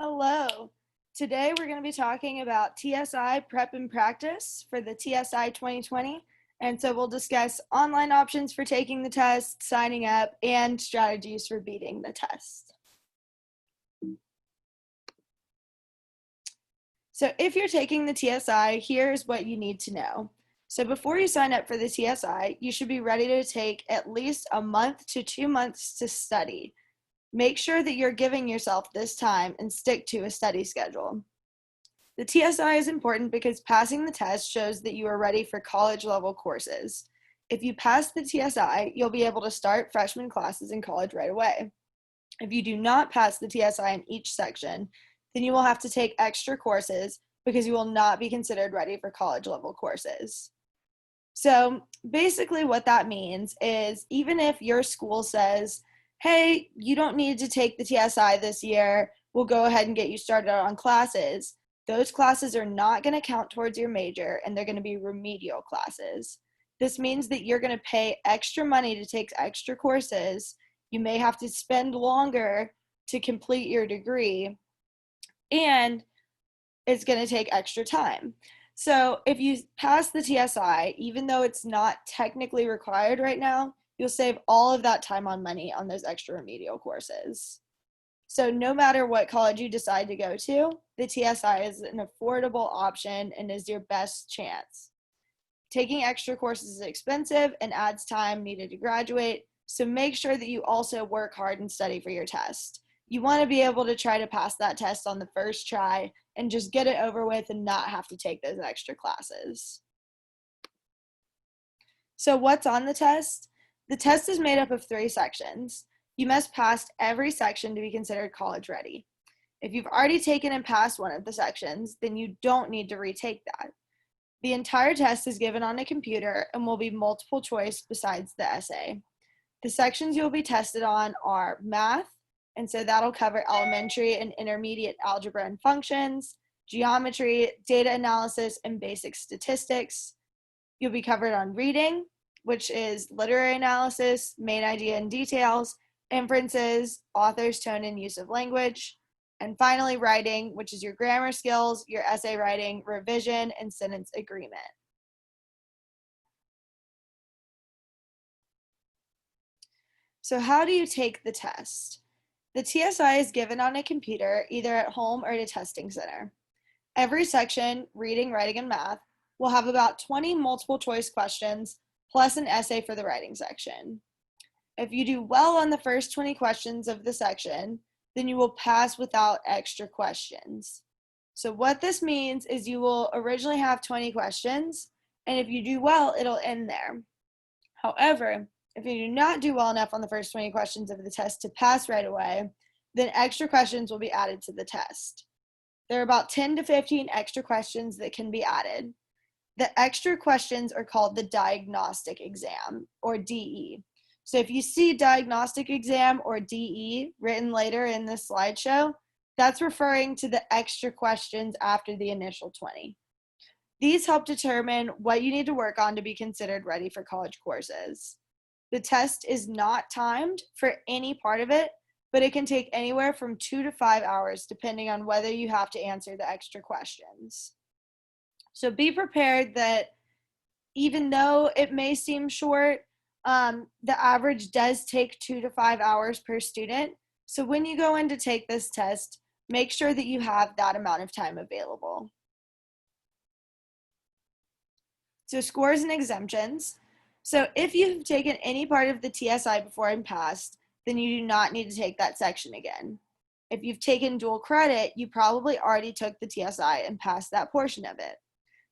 Hello. Today we're going to be talking about TSI prep and practice for the TSI 2020. And so we'll discuss online options for taking the test, signing up, and strategies for beating the test. So if you're taking the TSI, here's what you need to know. So before you sign up for the TSI, you should be ready to take at least a month to 2 months to study. Make sure that you're giving yourself this time and stick to a study schedule. The TSI is important because passing the test shows that you are ready for college level courses. If you pass the TSI, you'll be able to start freshman classes in college right away. If you do not pass the TSI in each section, then you will have to take extra courses because you will not be considered ready for college level courses. So basically what that means is even if your school says, hey, you don't need to take the TSI this year, we'll go ahead and get you started on classes, those classes are not going to count towards your major and they're going to be remedial classes. This means that you're going to pay extra money to take extra courses. You may have to spend longer to complete your degree, and it's going to take extra time. So if you pass the TSI, even though it's not technically required right now, you'll save all of that time on money on those extra remedial courses. So no matter what college you decide to go to, the TSI is an affordable option and is your best chance. Taking extra courses is expensive and adds time needed to graduate, so make sure that you also work hard and study for your test. You want to be able to try to pass that test on the first try and just get it over with and not have to take those extra classes. So what's on the test? The test is made up of 3 sections. You must pass every section to be considered college ready. If you've already taken and passed one of the sections, then you don't need to retake that. The entire test is given on a computer and will be multiple choice besides the essay. The sections you'll be tested on are math, and so that'll cover elementary and intermediate algebra and functions, geometry, data analysis, and basic statistics. You'll be covered on reading, which is literary analysis, main idea and details, inferences, author's tone and use of language, and finally writing, which is your grammar skills, your essay writing, revision, and sentence agreement. So how do you take the test? The TSI is given on a computer, either at home or at a testing center. Every section, reading, writing, and math, will have about 20 multiple choice questions plus an essay for the writing section. If you do well on the first 20 questions of the section, then you will pass without extra questions. So what this means is you will originally have 20 questions, and if you do well, it'll end there. However, if you do not do well enough on the first 20 questions of the test to pass right away, then extra questions will be added to the test. There are about 10 to 15 extra questions that can be added. The extra questions are called the diagnostic exam, or DE. So if you see diagnostic exam or DE written later in this slideshow, that's referring to the extra questions after the initial 20. These help determine what you need to work on to be considered ready for college courses. The test is not timed for any part of it, but it can take anywhere from 2 to 5 hours depending on whether you have to answer the extra questions. So be prepared that even though it may seem short, the average does take 2 to 5 hours per student. So when you go in to take this test, make sure that you have that amount of time available. So scores and exemptions. So if you've taken any part of the TSI before and passed, then you do not need to take that section again. If you've taken dual credit, you probably already took the TSI and passed that portion of it.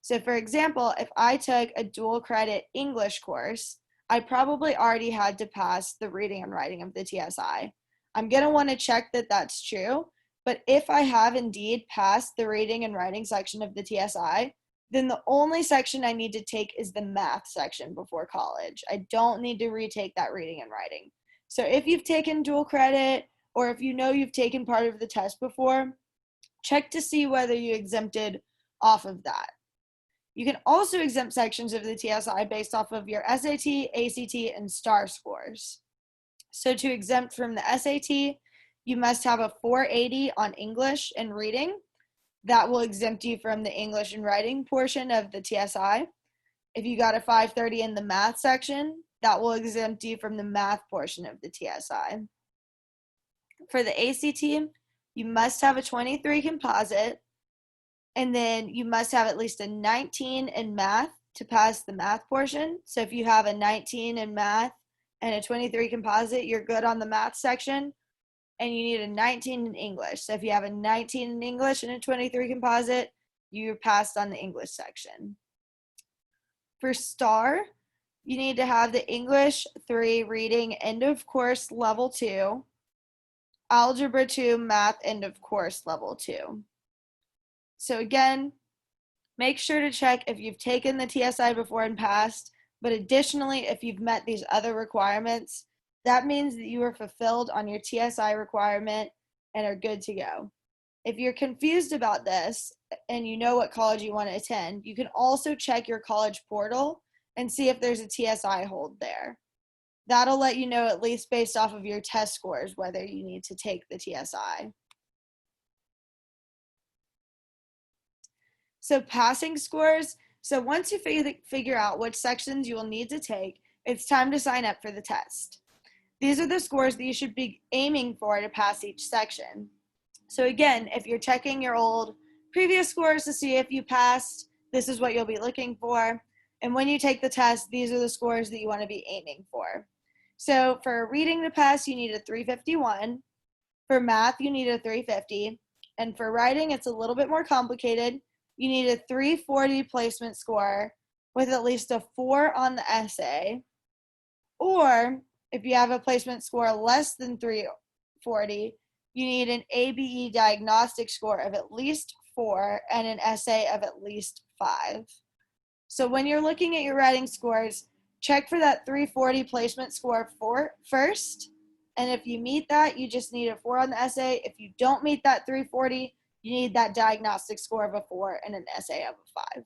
So for example, if I took a dual credit English course, I probably already had to pass the reading and writing of the TSI. I'm going to want to check that that's true, but if I have indeed passed the reading and writing section of the TSI, then the only section I need to take is the math section before college. I don't need to retake that reading and writing. So if you've taken dual credit, or if you know you've taken part of the test before, check to see whether you exempted off of that. You can also exempt sections of the TSI based off of your SAT, ACT, and STAR scores. So to exempt from the SAT, you must have a 480 on English and reading. That will exempt you from the English and writing portion of the TSI. If you got a 530 in the math section, that will exempt you from the math portion of the TSI. For the ACT, you must have a 23 composite, and then you must have at least a 19 in math to pass the math portion. So if you have a 19 in math and a 23 composite, you're good on the math section, and you need a 19 in English. So if you have a 19 in English and a 23 composite, you're passed on the English section. For STAR, you need to have the English 3 reading end of course level 2, Algebra 2 math end of course level 2. So again, make sure to check if you've taken the TSI before and passed, but additionally, if you've met these other requirements, that means that you are fulfilled on your TSI requirement and are good to go. If you're confused about this and you know what college you want to attend, you can also check your college portal and see if there's a TSI hold there. That'll let you know, at least based off of your test scores, whether you need to take the TSI. So passing scores. So once you figure out which sections you will need to take, it's time to sign up for the test. These are the scores that you should be aiming for to pass each section. So again, if you're checking your old previous scores to see if you passed, this is what you'll be looking for. And when you take the test, these are the scores that you want to be aiming for. So for reading to pass, you need a 351. For math, you need a 350. And for writing, it's a little bit more complicated. You need a 340 placement score with at least a 4 on the essay. Or if you have a placement score less than 340, you need an ABE diagnostic score of at least 4 and an essay of at least 5. So when you're looking at your writing scores, check for that 340 placement score first. And if you meet that, you just need a 4 on the essay. If you don't meet that 340, you need that diagnostic score of a 4 and an essay of a 5.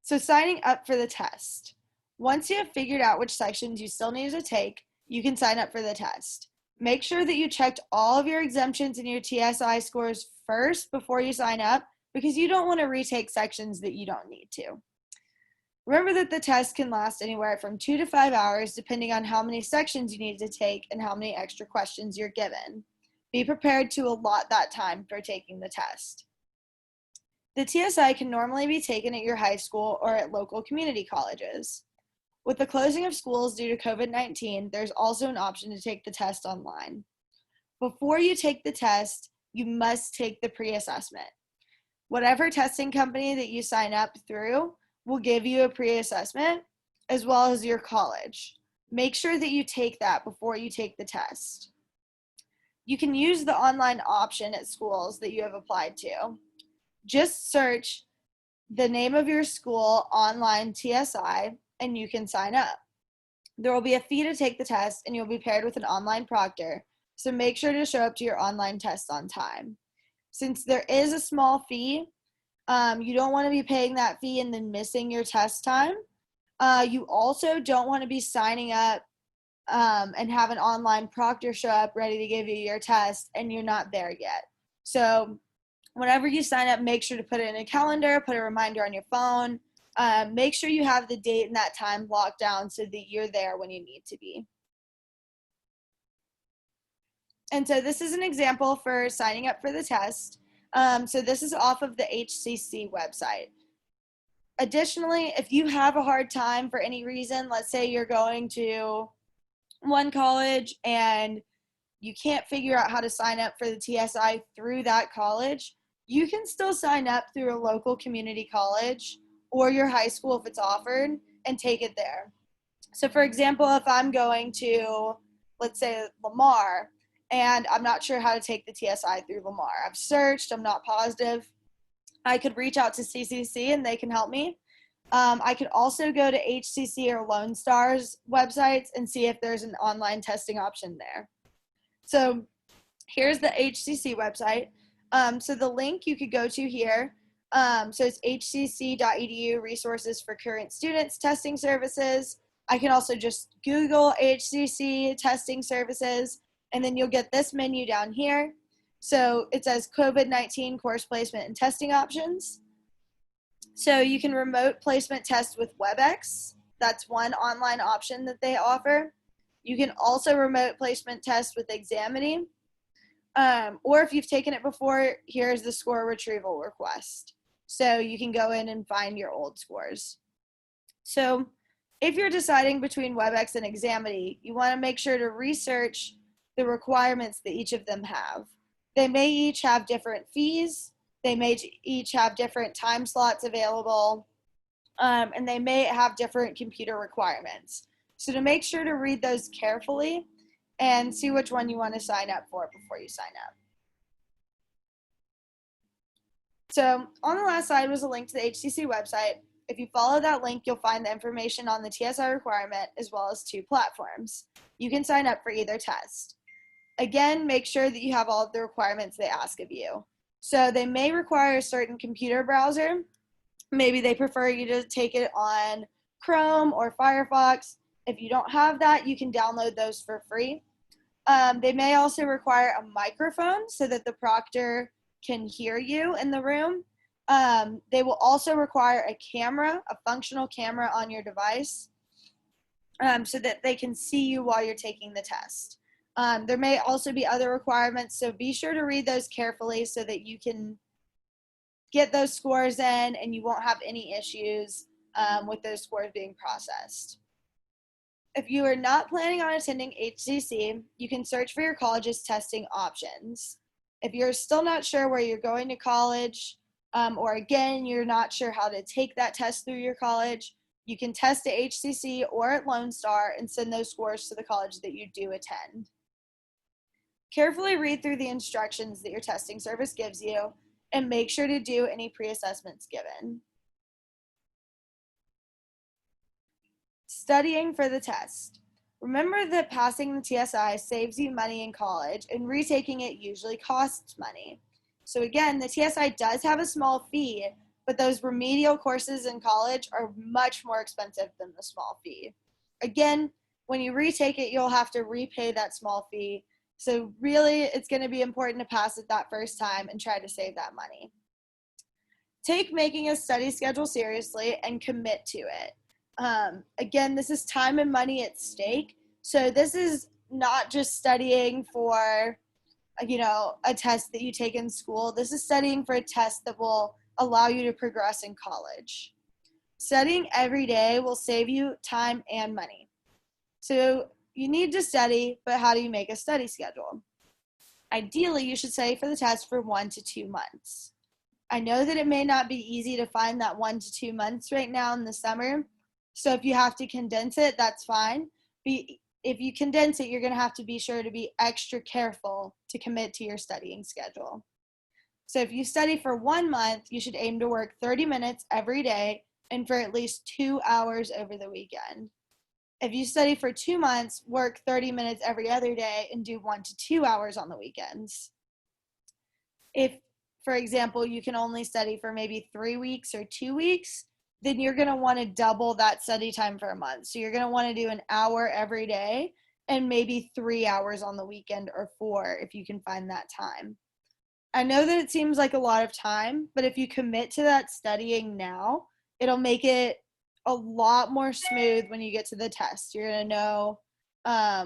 So signing up for the test. Once you have figured out which sections you still need to take, you can sign up for the test. Make sure that you checked all of your exemptions and your TSI scores first before you sign up, because you don't want to retake sections that you don't need to. Remember that the test can last anywhere from 2 to 5 hours depending on how many sections you need to take and how many extra questions you're given. Be prepared to allot that time for taking the test. The TSI can normally be taken at your high school or at local community colleges. With the closing of schools due to COVID-19, there's also an option to take the test online. Before you take the test, you must take the pre-assessment. Whatever testing company that you sign up through will give you a pre-assessment, as well as your college. Make sure that you take that before you take the test. You can use the online option at schools that you have applied to. Just search the name of your school online TSI and you can sign up. There will be a fee to take the test and you'll be paired with an online proctor, so make sure to show up to your online test on time. Since there is a small fee, you don't want to be paying that fee and then missing your test time. You also don't want to be signing up and have an online proctor show up ready to give you your test and you're not there yet. So whenever you sign up, make sure to put it in a calendar, put a reminder on your phone. Make sure you have the date and that time locked down so that you're there when you need to be. And so this is an example for signing up for the test. So this is off of the HCC website. Additionally, if you have a hard time for any reason, let's say you're going to one college and you can't figure out how to sign up for the TSI through that college, you can still sign up through a local community college or your high school if it's offered and take it there. So for example, if I'm going to, let's say, Lamar, and I'm not sure how to take the TSI through Lamar. I've searched, I'm not positive. I could reach out to CCC and they can help me. I could also go to HCC or Lone Star's websites and see if there's an online testing option there. So here's the HCC website. So the link you could go to here, so it's hcc.edu resources for current students, testing services. I can also just Google HCC testing services, and then you'll get this menu down here. So it says COVID-19 course placement and testing options. So you can remote placement test with WebEx. That's one online option that they offer. You can also remote placement test with Examity. Or if you've taken it before, here's the score retrieval request. So you can go in and find your old scores. So if you're deciding between WebEx and Examity, you want to make sure to research the requirements that each of them have. They may each have different fees. They may each have different time slots available, and they may have different computer requirements. So to make sure to read those carefully and see which one you want to sign up for before you sign up. So on the last slide was a link to the HCC website. If you follow that link, you'll find the information on the TSI requirement as well as 2 platforms. You can sign up for either test. Again, make sure that you have all of the requirements they ask of you. So they may require a certain computer browser. Maybe they prefer you to take it on Chrome or Firefox. If you don't have that, you can download those for free. They may also require a microphone so that the proctor can hear you in the room. They will also require a camera, a functional camera on your device, so that they can see you while you're taking the test. There may also be other requirements, so be sure to read those carefully so that you can get those scores in and you won't have any issues with those scores being processed. If you are not planning on attending HCC, you can search for your college's testing options. If you're still not sure where you're going to college, or again, you're not sure how to take that test through your college, you can test at HCC or at Lone Star and send those scores to the college that you do attend. Carefully read through the instructions that your testing service gives you and make sure to do any pre-assessments given. Studying for the test. Remember that passing the TSI saves you money in college, and retaking it usually costs money. So again, the TSI does have a small fee, but those remedial courses in college are much more expensive than the small fee. Again, when you retake it, you'll have to repay that small fee. So really, it's going to be important to pass it that first time and try to save that money. Take making a study schedule seriously and commit to it. Again, this is time and money at stake. So this is not just studying for, a test that you take in school. This is studying for a test that will allow you to progress in college. Studying every day will save you time and money. So you need to study, but how do you make a study schedule? Ideally, you should study for the test for 1 to 2 months. I know that it may not be easy to find that 1 to 2 months right now in the summer. So if you have to condense it, that's fine. If you condense it, you're going to have to be sure to be extra careful to commit to your studying schedule. So if you study for 1 month, you should aim to work 30 minutes every day and for at least 2 hours over the weekend. If you study for 2 months, work 30 minutes every other day and do 1 to 2 hours on the weekends. If, for example, you can only study for maybe 3 weeks or 2 weeks, then you're going to want to double that study time for a month. So you're going to want to do an hour every day and maybe 3 hours on the weekend or 4 if you can find that time. I know that it seems like a lot of time, but if you commit to that studying now, it'll make it a lot more smooth when you get to the test. You're going to know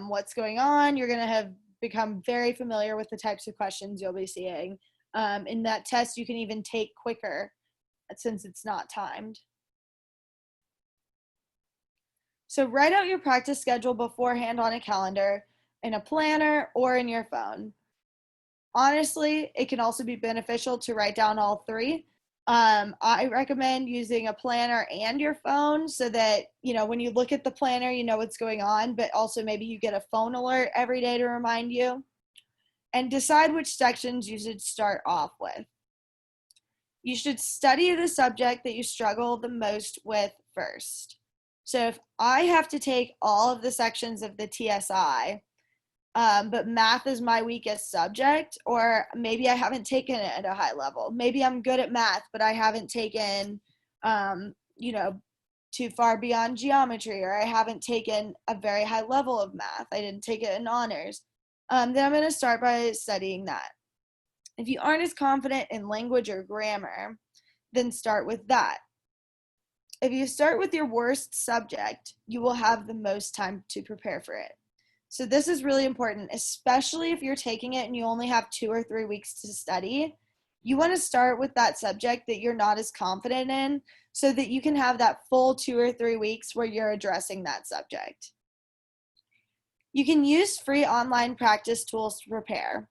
what's going on. You're going to have become very familiar with the types of questions you'll be seeing. In that test, you can even take quicker since it's not timed. So write out your practice schedule beforehand on a calendar, in a planner, or in your phone. Honestly, it can also be beneficial to write down all 3. I recommend using a planner and your phone so that, when you look at the planner, you know what's going on, but also maybe you get a phone alert every day to remind you. And decide which sections you should start off with. You should study the subject that you struggle the most with first. So if I have to take all of the sections of the TSI, but math is my weakest subject, or maybe I haven't taken it at a high level. Maybe I'm good at math, but I haven't taken, too far beyond geometry, or I haven't taken a very high level of math, I didn't take it in honors, then I'm going to start by studying that. If you aren't as confident in language or grammar, then start with that. If you start with your worst subject, you will have the most time to prepare for it. So this is really important, especially if you're taking it and you only have 2 or 3 weeks to study. You want to start with that subject that you're not as confident in so that you can have that full 2 or 3 weeks where you're addressing that subject. You can use free online practice tools to prepare.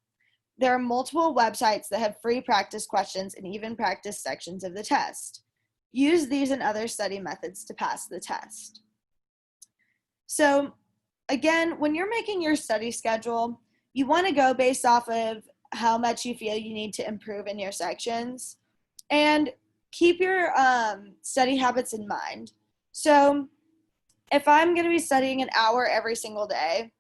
There are multiple websites that have free practice questions and even practice sections of the test. Use these and other study methods to pass the test. So again, when you're making your study schedule, you want to go based off of how much you feel you need to improve in your sections, and keep your study habits in mind. So if I'm going to be studying an hour every single day,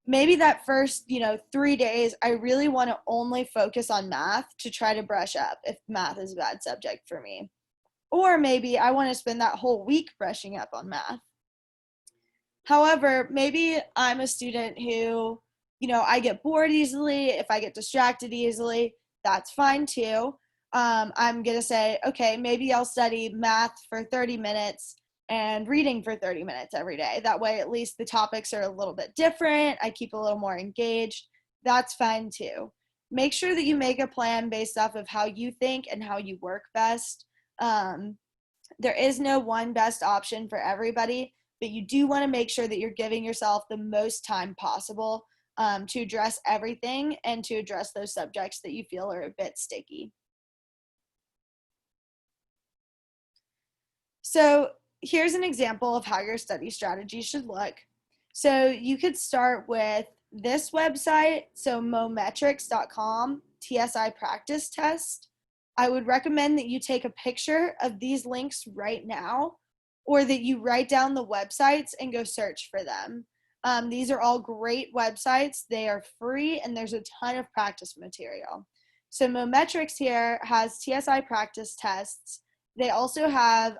maybe that first 3 days, I really want to only focus on math to try to brush up if math is a bad subject for me. Or maybe I want to spend that whole week brushing up on math. However, maybe I'm a student who, I get bored easily. If I get distracted easily, that's fine too. I'm going to say, okay, maybe I'll study math for 30 minutes and reading for 30 minutes every day. That way, at least the topics are a little bit different. I keep a little more engaged. That's fine too. Make sure that you make a plan based off of how you think and how you work best. There is no one best option for everybody, but you do want to make sure that you're giving yourself the most time possible to address everything and to address those subjects that you feel are a bit sticky. So here's an example of how your study strategy should look. So you could start with this website, so mometrics.com, TSI practice test. I would recommend that you take a picture of these links right now, or that you write down the websites and go search for them. These are all great websites. They are free and there's a ton of practice material. So Mometrics here has TSI practice tests. They also have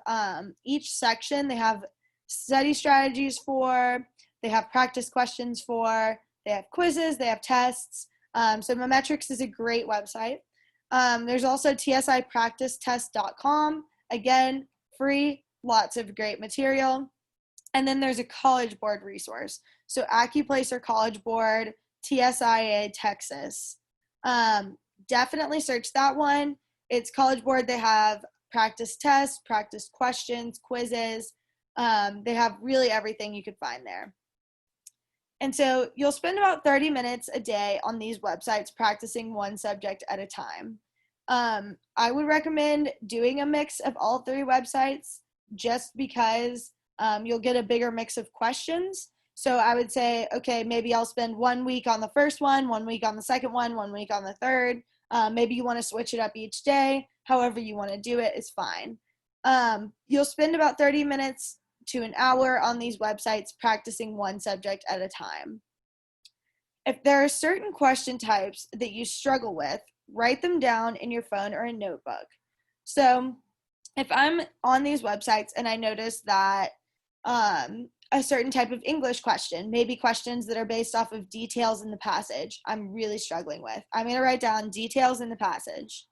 each section, they have study strategies for, they have practice questions for, they have quizzes, they have tests. So Mometrics is a great website. There's also TSIPracticeTest.com. Again, free, lots of great material. And then there's a College Board resource. So AccuPlacer College Board, TSIA Texas. Definitely search that one. It's College Board. They have practice tests, practice questions, quizzes. They have really everything you could find there. And so you'll spend about 30 minutes a day on these websites practicing one subject at a time. I would recommend doing a mix of all 3 websites just because you'll get a bigger mix of questions. So I would say, okay, maybe I'll spend 1 week on the first one, 1 week on the second one, 1 week on the third. Maybe you want to switch it up each day. However you want to do it is fine. You'll spend about 30 minutes to an hour on these websites practicing one subject at a time. If there are certain question types that you struggle with, write them down in your phone or a notebook. So if I'm on these websites and I notice that a certain type of English question, maybe questions that are based off of details in the passage, I'm really struggling with, I'm going to write down details in the passage.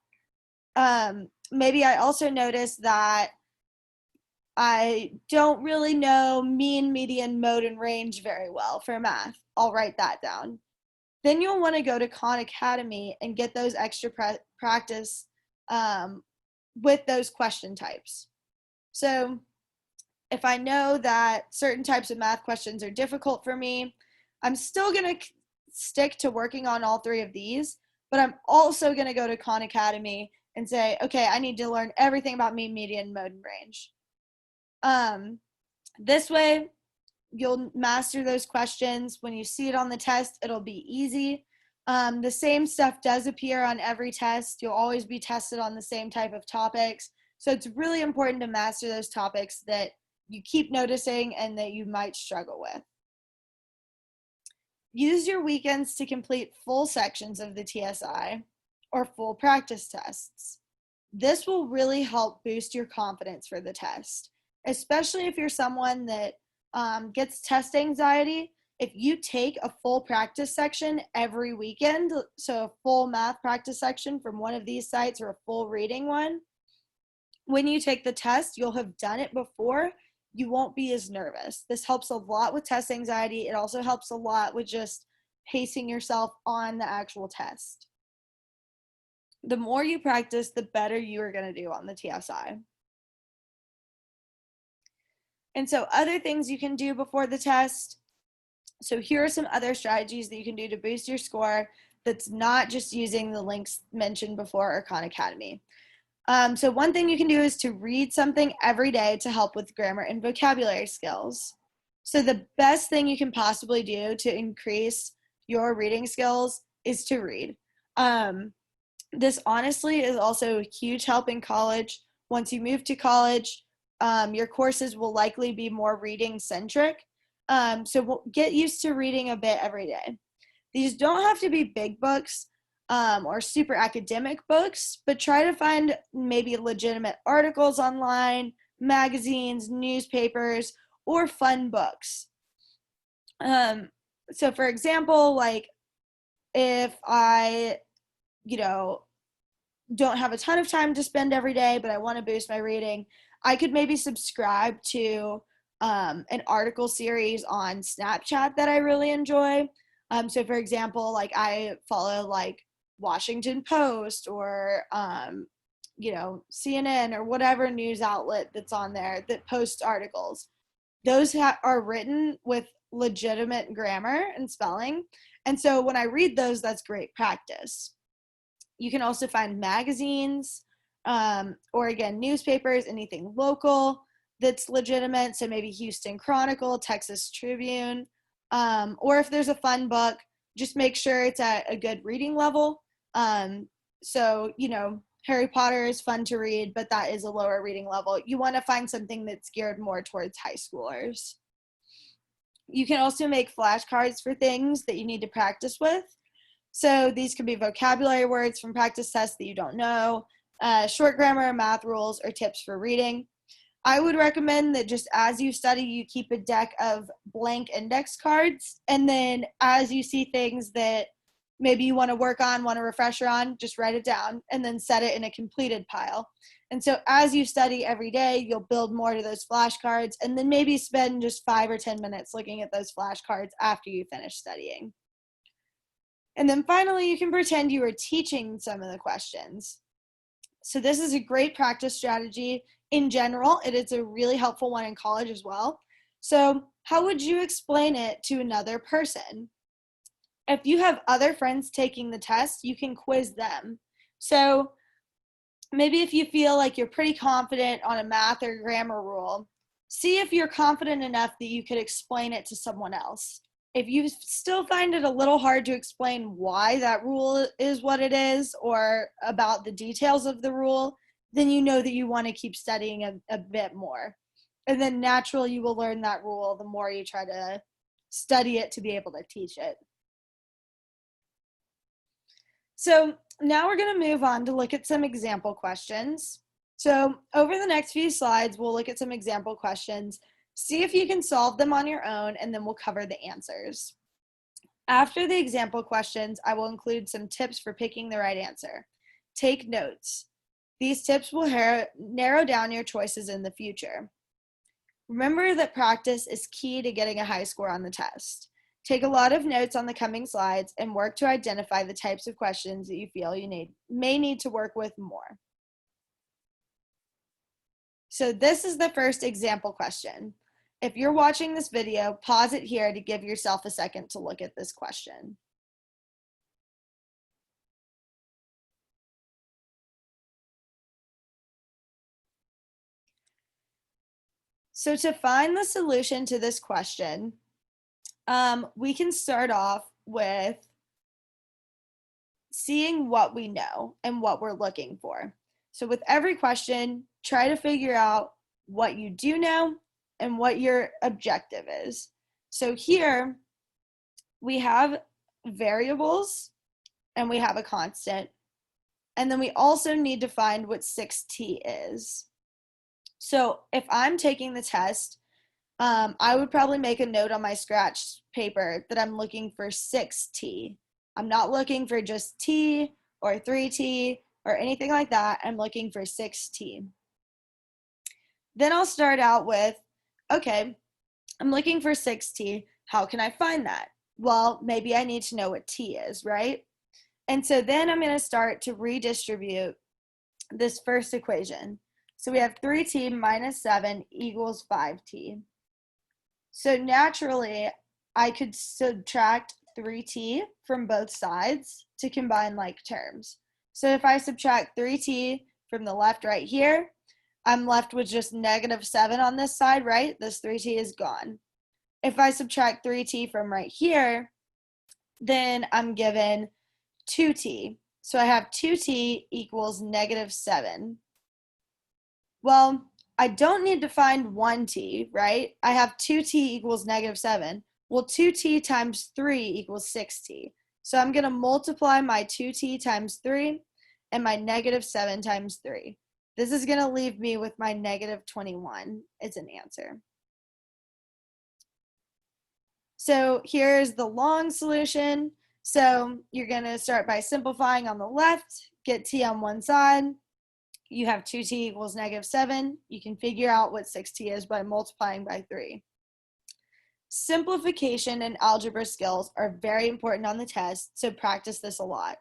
Maybe I also notice that I don't really know mean, median, mode, and range very well for math. I'll write that down. Then you'll want to go to Khan Academy and get those extra practice with those question types. So if I know that certain types of math questions are difficult for me, I'm still going to stick to working on all 3 of these, but I'm also going to go to Khan Academy and say, okay, I need to learn everything about mean, median, mode, and range. This way, you'll master those questions. When you see it on the test, it'll be easy. The same stuff does appear on every test. You'll always be tested on the same type of topics. So it's really important to master those topics that you keep noticing and that you might struggle with. Use your weekends to complete full sections of the TSI or full practice tests. This will really help boost your confidence for the test. especially if you're someone that gets test anxiety. If you take a full practice section every weekend, so a full math practice section from one of these sites or a full reading one, when you take the test, you'll have done it before. You won't be as nervous. This helps a lot with test anxiety. It also helps a lot with just pacing yourself on the actual test. The more you practice, the better you are going to do on the TSI. And so other things you can do before the test. So here are some other strategies that you can do to boost your score that's not just using the links mentioned before or Khan Academy. So one thing you can do is to read something every day to help with grammar and vocabulary skills. So the best thing you can possibly do to increase your reading skills is to read. This honestly is also a huge help in college. Once you move to college, your courses will likely be more reading centric. So get used to reading a bit every day. These don't have to be big books or super academic books, but try to find maybe legitimate articles online, magazines, newspapers, or fun books. So for example, like if I, don't have a ton of time to spend every day, but I want to boost my reading, I could maybe subscribe to an article series on Snapchat that I really enjoy. So for example, like I follow like Washington Post or CNN or whatever news outlet that's on there that posts articles. Those are written with legitimate grammar and spelling. And so when I read those, that's great practice. You can also find magazines or again, newspapers, anything local that's legitimate. So maybe Houston Chronicle, Texas Tribune, or if there's a fun book, just make sure it's at a good reading level. So, Harry Potter is fun to read, but that is a lower reading level. You want to find something that's geared more towards high schoolers. You can also make flashcards for things that you need to practice with. So these could be vocabulary words from practice tests that you don't know, short grammar, math rules, or tips for reading. I would recommend that just as you study, you keep a deck of blank index cards. And then as you see things that maybe you want to work on, want a refresher on, just write it down and then set it in a completed pile. And so as you study every day, you'll build more to those flashcards and then maybe spend just 5 or 10 minutes looking at those flashcards after you finish studying. And then finally, you can pretend you were teaching some of the questions. So this is a great practice strategy in general. It is a really helpful one in college as well. So how would you explain it to another person? If you have other friends taking the test, you can quiz them. So maybe if you feel like you're pretty confident on a math or grammar rule, see if you're confident enough that you could explain it to someone else. If you still find it a little hard to explain why that rule is what it is or about the details of the rule, then you know that you want to keep studying a bit more. And then naturally you will learn that rule the more you try to study it to be able to teach it. So now we're going to move on to look at some example questions. So over the next few slides, we'll look at some example questions. See if you can solve them on your own, and then we'll cover the answers. After the example questions, I will include some tips for picking the right answer. Take notes. These tips will narrow down your choices in the future. Remember that practice is key to getting a high score on the test. Take a lot of notes on the coming slides and work to identify the types of questions that you feel you may need to work with more. So this is the first example question. If you're watching this video, pause it here to give yourself a second to look at this question. So to find the solution to this question, we can start off with seeing what we know and what we're looking for. So with every question, try to figure out what you do know and what your objective is. So here we have variables and we have a constant. And then we also need to find what 6t is. So if I'm taking the test, I would probably make a note on my scratch paper that I'm looking for 6T. I'm not looking for just T or 3T or anything like that. I'm looking for 6T. Then I'll start out with, okay, I'm looking for 6T. How can I find that? Well, maybe I need to know what T is, right? And so then I'm going to start to redistribute this first equation. So we have 3T minus 7 equals 5T. So naturally, I could subtract 3T from both sides to combine like terms. So if I subtract 3T from the left right here, I'm left with just negative 7 on this side, right? This 3T is gone. If I subtract 3T from right here, then I'm given 2T. So I have 2T equals negative 7. Well, I don't need to find 1T, right? I have 2T equals negative 7. Well, 2T times 3 equals 6T. So I'm going to multiply my 2T times 3 and my negative 7 times 3. This is going to leave me with my negative 21 as an answer. So here's the long solution. So you're going to start by simplifying on the left, get T on one side. You have 2T equals negative 7. You can figure out what 6T is by multiplying by 3. Simplification and algebra skills are very important on the test, so practice this a lot.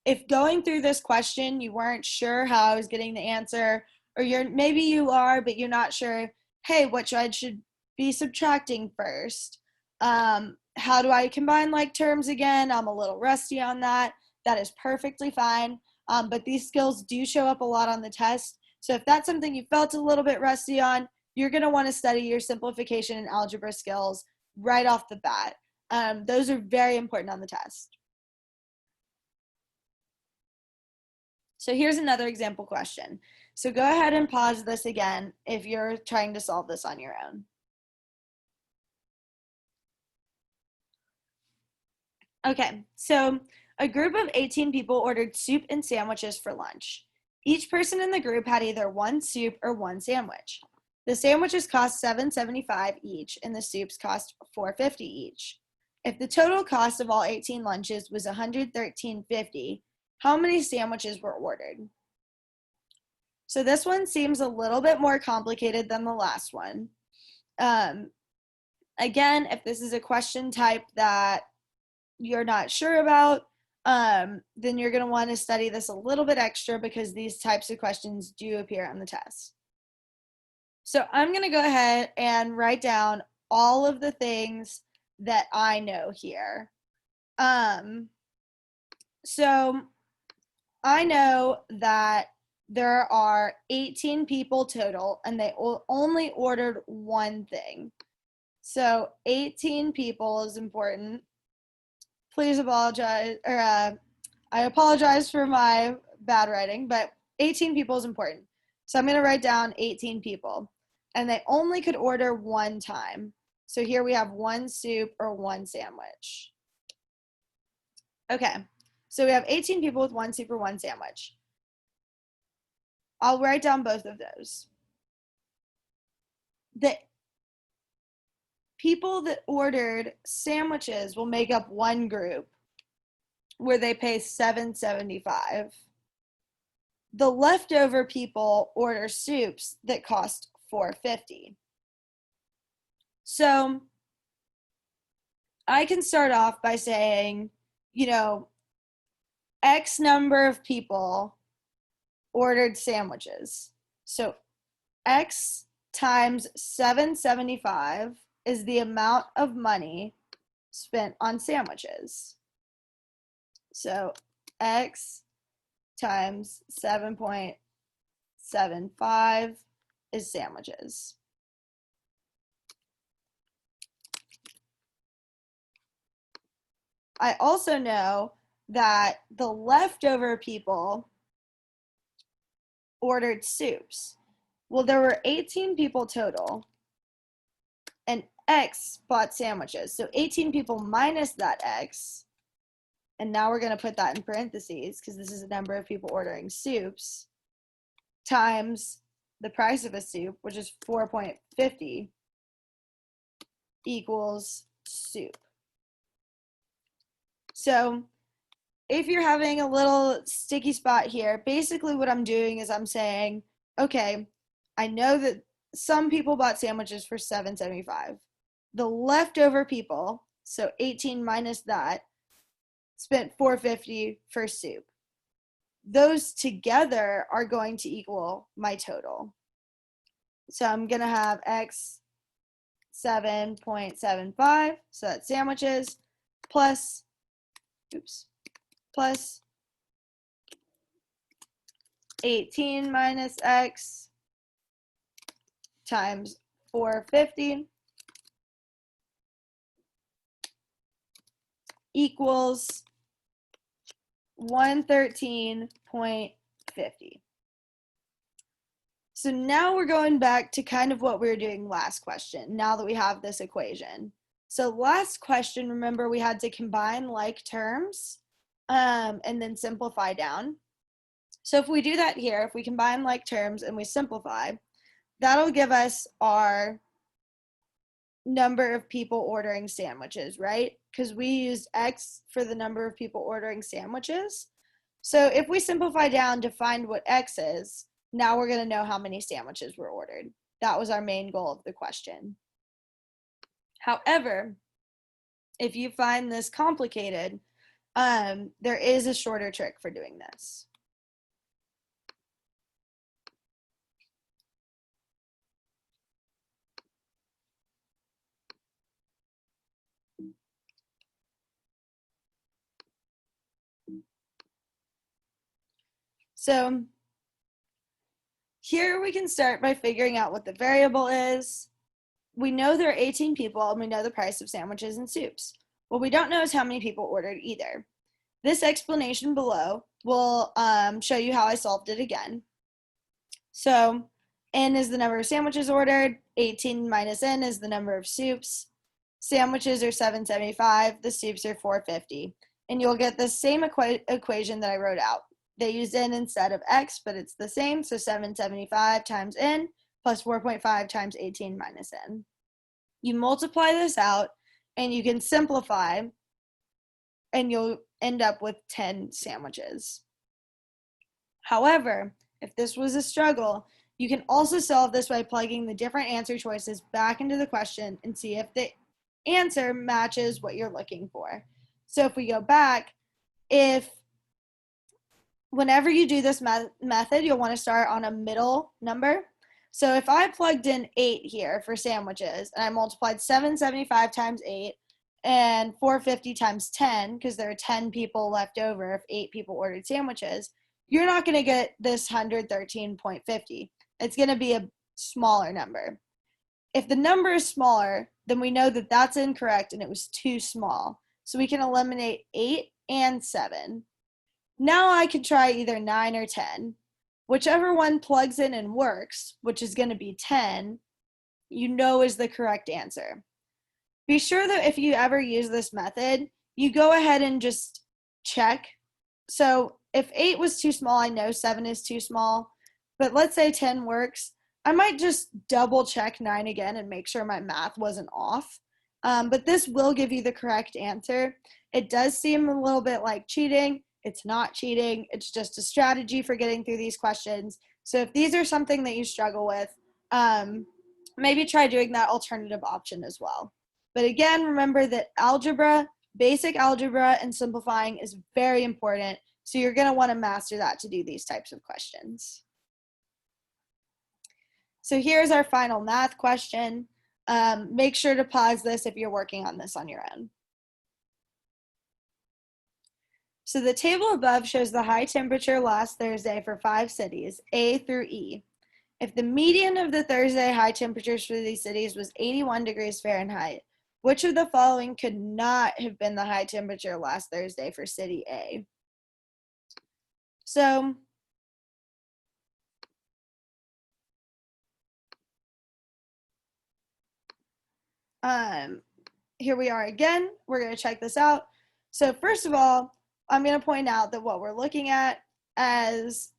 If going through this question, you weren't sure how I was getting the answer, or maybe you are, but you're not sure, hey, what I should be subtracting first? How do I combine like terms again? I'm a little rusty on that. That is perfectly fine. But these skills do show up a lot on the test. So if that's something you felt a little bit rusty on, you're going to want to study your simplification and algebra skills right off the bat. Those are very important on the test. So here's another example question. So go ahead and pause this again if you're trying to solve this on your own. Okay, so a group of 18 people ordered soup and sandwiches for lunch. Each person in the group had either one soup or one sandwich. The sandwiches cost $7.75 each, and the soups cost $4.50 each. If the total cost of all 18 lunches was $113.50, how many sandwiches were ordered? So this one seems a little bit more complicated than the last one. Again, if this is a question type that you're not sure about, then you're going to want to study this a little bit extra because these types of questions do appear on the test. So I'm going to go ahead and write down all of the things that I know here. So I know that there are 18 people total and they only ordered one thing. So 18 people is important. Please apologize, or I apologize for my bad writing, but 18 people is important. So I'm going to write down 18 people, and they only could order one time. So here we have one soup or one sandwich. Okay, so we have 18 people with one soup or one sandwich. I'll write down both of those. The people that ordered sandwiches will make up one group where they pay $7.75. The leftover people order soups that cost $4.50. So I can start off by saying, X number of people ordered sandwiches. So X times $7.75 is the amount of money spent on sandwiches. So X times 7.75 is sandwiches. I also know that the leftover people ordered soups. Well, there were 18 people total, and X bought sandwiches. So 18 people minus that X, and now we're going to put that in parentheses because this is the number of people ordering soups, times the price of a soup, which is 4.50, equals soup. So if you're having a little sticky spot here, basically what I'm doing is I'm saying, okay, I know that some people bought sandwiches for $7.75. The leftover people, so 18 minus that, spent $4.50 for soup. Those together are going to equal my total. So I'm going to have X 7.75, so that's sandwiches, plus 18 minus X times 450 equals 113.50. So now we're going back to kind of what we were doing last question, now that we have this equation. So last question, remember we had to combine like terms and then simplify down. So if we do that here, if we combine like terms and we simplify, that'll give us our number of people ordering sandwiches, right? Because we used X for the number of people ordering sandwiches. So if we simplify down to find what X is, now we're going to know how many sandwiches were ordered. That was our main goal of the question. However, if you find this complicated, there is a shorter trick for doing this. So here we can start by figuring out what the variable is. We know there are 18 people and we know the price of sandwiches and soups. What we don't know is how many people ordered either. This explanation below will show you how I solved it again. So N is the number of sandwiches ordered, 18 minus N is the number of soups. Sandwiches are $7.75, the soups are $4.50. And you'll get the same equation that I wrote out. They used N instead of X, but it's the same, so $7.75 times N plus 4.5 times 18 minus N. You multiply this out, and you can simplify, and you'll end up with 10 sandwiches. However, if this was a struggle, you can also solve this by plugging the different answer choices back into the question and see if the answer matches what you're looking for. So if we go back, whenever you do this method, you'll want to start on a middle number. So if I plugged in 8 here for sandwiches, and I multiplied 775 times 8 and 450 times 10, because there are 10 people left over if 8 people ordered sandwiches, you're not going to get this 113.50. It's going to be a smaller number. If the number is smaller, then we know that that's incorrect and it was too small. So we can eliminate 8 and 7. Now I can try either 9 or 10. Whichever one plugs in and works, which is going to be 10, you know is the correct answer. Be sure that if you ever use this method, you go ahead and just check. So if 8 was too small, I know 7 is too small, but let's say 10 works. I might just double check 9 again and make sure my math wasn't off. But this will give you the correct answer. It does seem a little bit like cheating. It's not cheating. It's just a strategy for getting through these questions. So if these are something that you struggle with, maybe try doing that alternative option as well. But again, remember that algebra, basic algebra, and simplifying is very important. So you're going to want to master that to do these types of questions. So here's our final math question. Make sure to pause this if you're working on this on your own. So the table above shows the high temperature last Thursday for 5 cities, A through E. If the median of the Thursday high temperatures for these cities was 81 degrees Fahrenheit, which of the following could not have been the high temperature last Thursday for city A? So here we are again. We're going to check this out. So first of all, I'm going to point out that what we're looking at as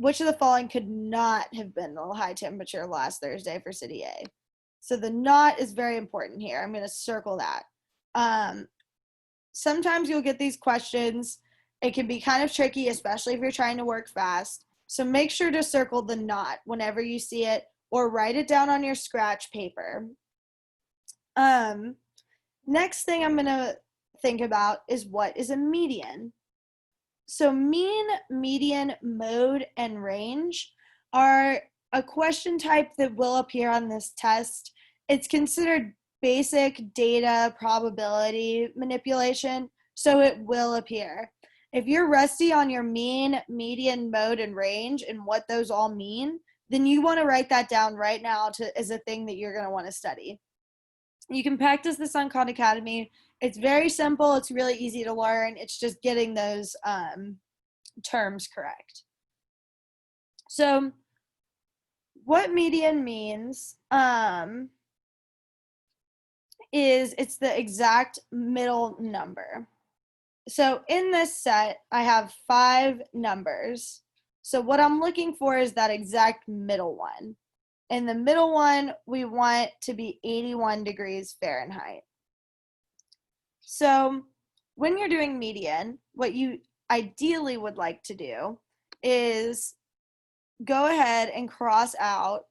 which of the following could not have been the high temperature last Thursday for city A? So the not is very important here. I'm going to circle that. Sometimes you'll get these questions. It can be kind of tricky, especially if you're trying to work fast. So make sure to circle the not whenever you see it, or write it down on your scratch paper. Next thing I'm going to think about is, what is a median? So mean, median, mode, and range are a question type that will appear on this test. It's considered basic data probability manipulation, so it will appear. If you're rusty on your mean, median, mode, and range and what those all mean, then you want to write that down right now as a thing that you're going to want to study. You can practice this on Khan Academy. It's very simple. It's really easy to learn. It's just getting those terms correct. So what median means is it's the exact middle number. So in this set, I have 5 numbers. So what I'm looking for is that exact middle one. And the middle one, we want to be 81 degrees Fahrenheit. So when you're doing median, what you ideally would like to do is go ahead and cross out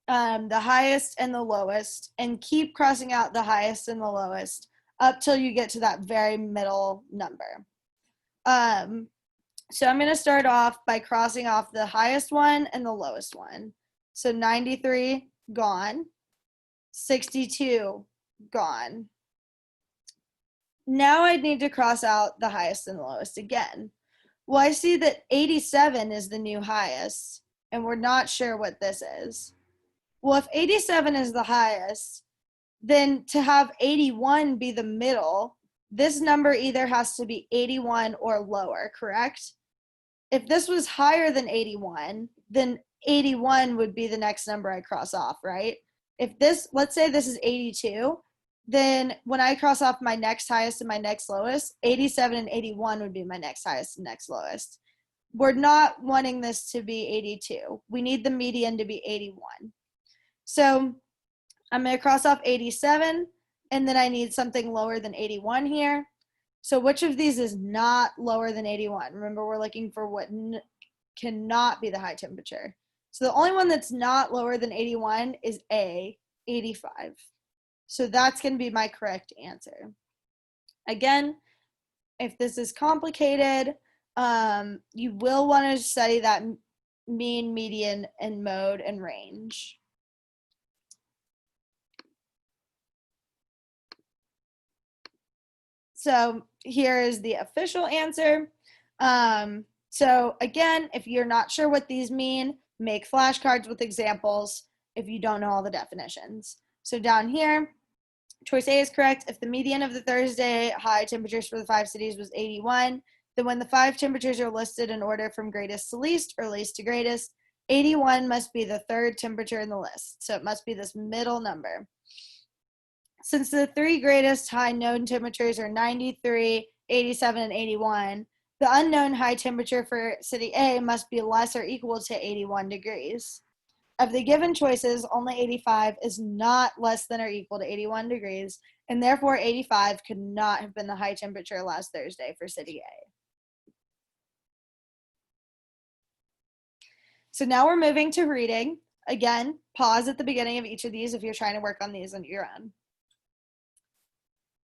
the highest and the lowest, and keep crossing out the highest and the lowest up till you get to that very middle number. So I'm going to start off by crossing off the highest one and the lowest one. So 93, gone. 62, gone. Now I need to cross out the highest and the lowest again. Well, I see that 87 is the new highest, and we're not sure what this is. Well, if 87 is the highest, then to have 81 be the middle, this number either has to be 81 or lower, correct? If this was higher than 81, then 81 would be the next number I cross off, right? If this, let's say this is 82, then when I cross off my next highest and my next lowest, 87 and 81 would be my next highest and next lowest. We're not wanting this to be 82. We need the median to be 81. So I'm going to cross off 87, and then I need something lower than 81 here. So which of these is not lower than 81? Remember, we're looking for what cannot be the high temperature. So the only one that's not lower than 81 is A, 85. So that's going to be my correct answer. Again, if this is complicated, you will want to study that mean, median, and mode and range. So here is the official answer. So again, if you're not sure what these mean, make flashcards with examples if you don't know all the definitions. So down here, choice A is correct. If the median of the Thursday high temperatures for the 5 cities was 81, then when the 5 temperatures are listed in order from greatest to least or least to greatest, 81 must be the 3rd temperature in the list. So it must be this middle number. Since the 3 greatest high known temperatures are 93, 87, and 81, the unknown high temperature for city A must be less or equal to 81 degrees. Of the given choices, only 85 is not less than or equal to 81 degrees, and therefore 85 could not have been the high temperature last Thursday for city A. So now we're moving to reading. Again, pause at the beginning of each of these if you're trying to work on these on your own.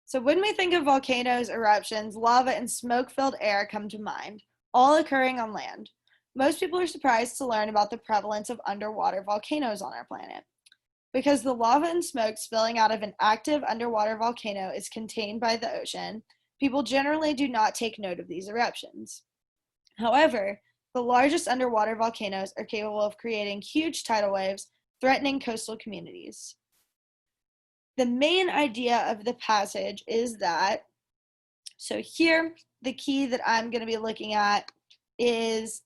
So when we think of volcanoes, eruptions, lava, and smoke-filled air come to mind, all occurring on land. Most people are surprised to learn about the prevalence of underwater volcanoes on our planet. Because the lava and smoke spilling out of an active underwater volcano is contained by the ocean, people generally do not take note of these eruptions. However, the largest underwater volcanoes are capable of creating huge tidal waves, threatening coastal communities. The main idea of the passage is that, so here, the key that I'm going to be looking at is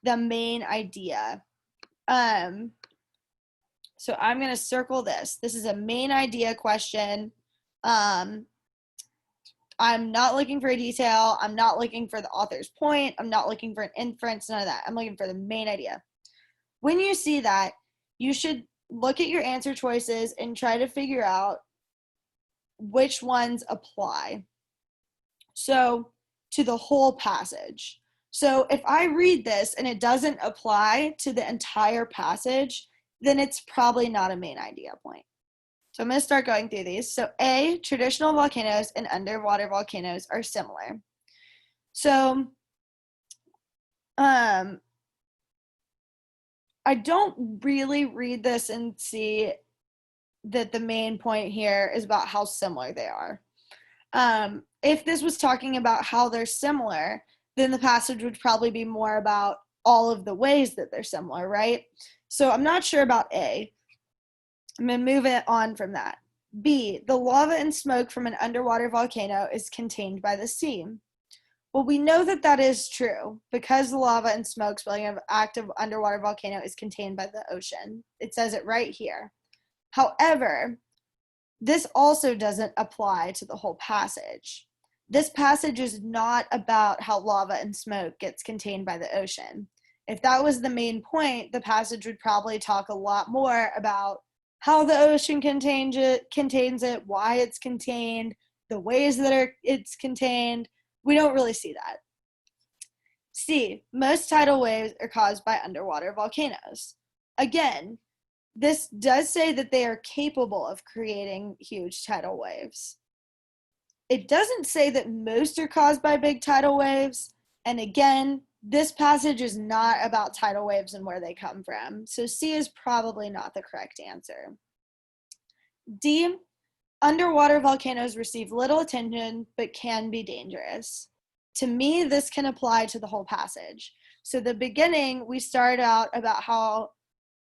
the main idea. So I'm going to circle this. This is a main idea question. I'm not looking for a detail. I'm not looking for the author's point. I'm not looking for an inference, none of that. I'm looking for the main idea. When you see that, you should look at your answer choices and try to figure out which ones apply. So, to the whole passage. So, if I read this and it doesn't apply to the entire passage, then it's probably not a main idea point. So I'm going to start going through these. So A, traditional volcanoes and underwater volcanoes are similar. So I don't really read this and see that the main point here is about how similar they are. If this was talking about how they're similar, then the passage would probably be more about all of the ways that they're similar, right? So I'm not sure about A. I'm going to move it on from that. B, the lava and smoke from an underwater volcano is contained by the sea. Well, we know that that is true because the lava and smoke spilling of active underwater volcano is contained by the ocean. It says it right here. However, this also doesn't apply to the whole passage. This passage is not about how lava and smoke gets contained by the ocean. If that was the main point, the passage would probably talk a lot more about how the ocean contains it, why it's contained, the ways that it's contained. We don't really see that. C, most tidal waves are caused by underwater volcanoes. Again, this does say that they are capable of creating huge tidal waves. It doesn't say that most are caused by big tidal waves. And again, this passage is not about tidal waves and where they come from. So C is probably not the correct answer. D, underwater volcanoes receive little attention but can be dangerous. To me, this can apply to the whole passage. So the beginning, we start out about how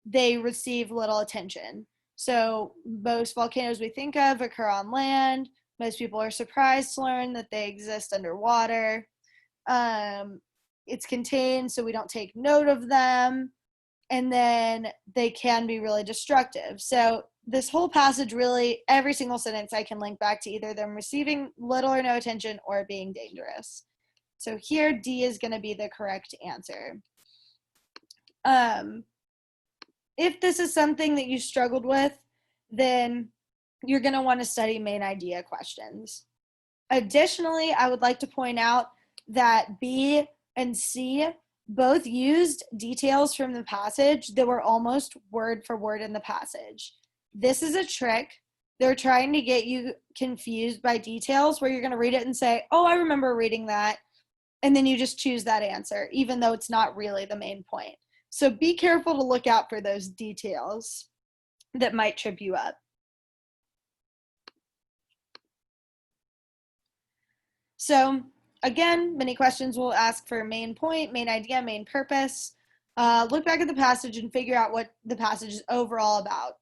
they receive little attention. So most volcanoes we think of occur on land. Most people are surprised to learn that they exist underwater. It's contained, so we don't take note of them. And then they can be really destructive. So this whole passage, really, every single sentence I can link back to either them receiving little or no attention or being dangerous. So here, D is going to be the correct answer. If this is something that you struggled with, then you're going to want to study main idea questions. Additionally, I would like to point out that B and C both used details from the passage that were almost word for word in the passage. This is a trick. They're trying to get you confused by details where you're going to read it and say, oh, I remember reading that. And then you just choose that answer, even though it's not really the main point. So be careful to look out for those details that might trip you up. So again, many questions will ask for main point, main idea, main purpose. Look back at the passage and figure out what the passage is overall about.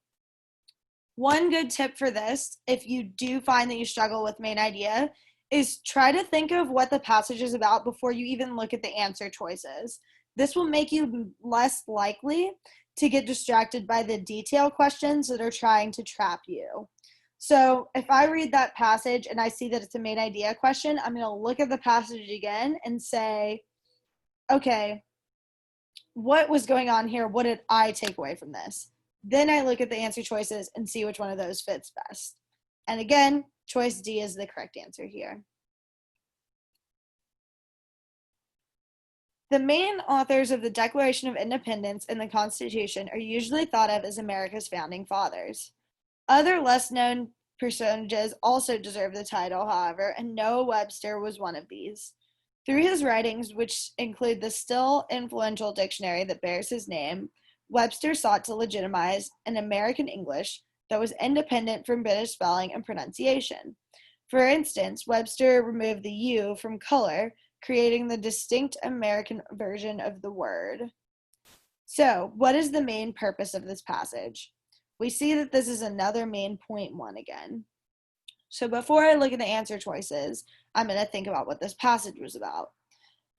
One good tip for this, if you do find that you struggle with main idea, is try to think of what the passage is about before you even look at the answer choices. This will make you less likely to get distracted by the detail questions that are trying to trap you. So if I read that passage and I see that it's a main idea question, I'm going to look at the passage again and say, okay, what was going on here? What did I take away from this? Then I look at the answer choices and see which one of those fits best. And again, choice D is the correct answer here. The main authors of the Declaration of Independence and the Constitution are usually thought of as America's founding fathers. Other less known personages also deserve the title, however, and Noah Webster was one of these. Through his writings, which include the still influential dictionary that bears his name, Webster sought to legitimize an American English that was independent from British spelling and pronunciation. For instance, Webster removed the U from color, creating the distinct American version of the word. So, what is the main purpose of this passage? We see that this is another main point one again. So before I look at the answer choices, I'm going to think about what this passage was about.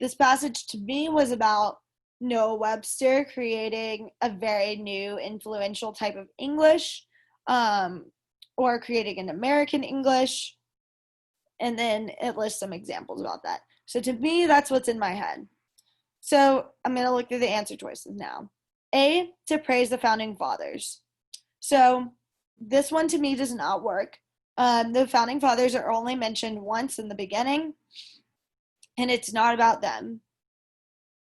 This passage to me was about Noah Webster creating a very new influential type of English, or creating an American English. And then it lists some examples about that. So to me, that's what's in my head. So I'm going to look through the answer choices now. A, to praise the founding fathers. So this one to me does not work. The founding fathers are only mentioned once in the beginning, and it's not about them.